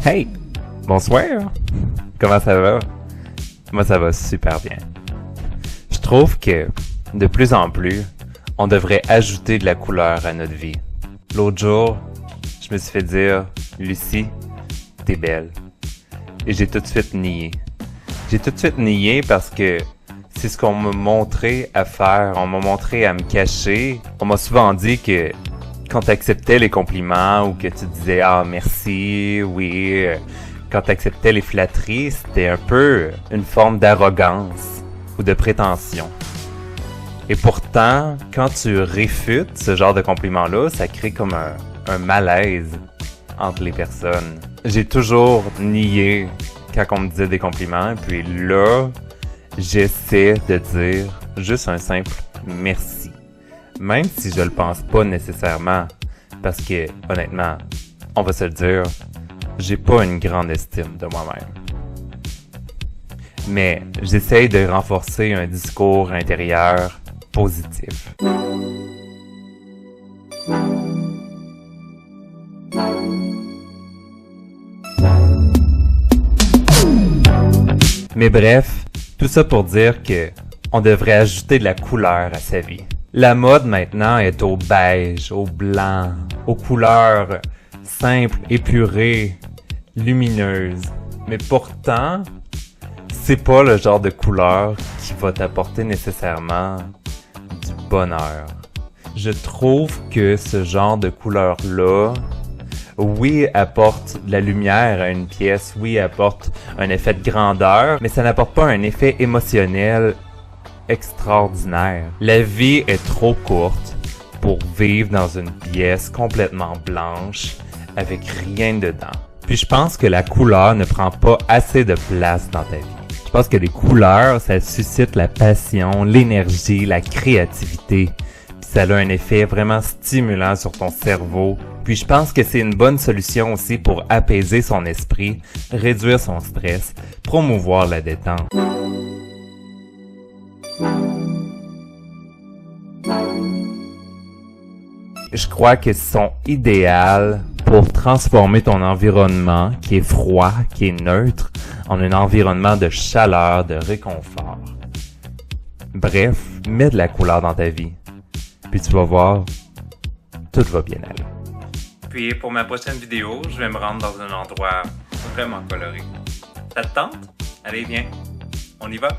Hey! Bonsoir! Comment ça va? Moi, ça va super bien. Je trouve que, de plus en plus, on devrait ajouter de la couleur à notre vie. L'autre jour, je me suis fait dire, Lucie, t'es belle. Et j'ai tout de suite nié. J'ai tout de suite nié parce que c'est ce qu'on m'a montré à faire. On m'a montré à me cacher. On m'a souvent dit que quand t'acceptais les compliments ou que tu disais « Ah, merci, oui », quand t'acceptais les flatteries, c'était un peu une forme d'arrogance ou de prétention. Et pourtant, quand tu réfutes ce genre de compliments-là, ça crée comme un malaise entre les personnes. J'ai toujours nié quand on me disait des compliments, et puis là, j'essaie de dire juste un simple merci. Même si je le pense pas nécessairement, parce que, honnêtement, on va se le dire, j'ai pas une grande estime de moi-même. Mais j'essaye de renforcer un discours intérieur positif. Mais bref, tout ça pour dire que on devrait ajouter de la couleur à sa vie. La mode maintenant est au beige, au blanc, aux couleurs simples, épurées, lumineuses. Mais pourtant, c'est pas le genre de couleur qui va t'apporter nécessairement du bonheur. Je trouve que ce genre de couleur-là, oui, apporte de la lumière à une pièce, oui, apporte un effet de grandeur, mais ça n'apporte pas un effet émotionnel extraordinaire. La vie est trop courte pour vivre dans une pièce complètement blanche avec rien dedans. Puis je pense que la couleur ne prend pas assez de place dans ta vie. Je pense que les couleurs, ça suscite la passion, l'énergie, la créativité. Puis ça a un effet vraiment stimulant sur ton cerveau. Puis je pense que c'est une bonne solution aussi pour apaiser son esprit, réduire son stress, promouvoir la détente. Je crois qu'elles sont idéales pour transformer ton environnement qui est froid, qui est neutre, en un environnement de chaleur, de réconfort. Bref, mets de la couleur dans ta vie. Puis tu vas voir, tout va bien aller. Puis pour ma prochaine vidéo, je vais me rendre dans un endroit vraiment coloré. Ça te tente? Allez, viens, on y va!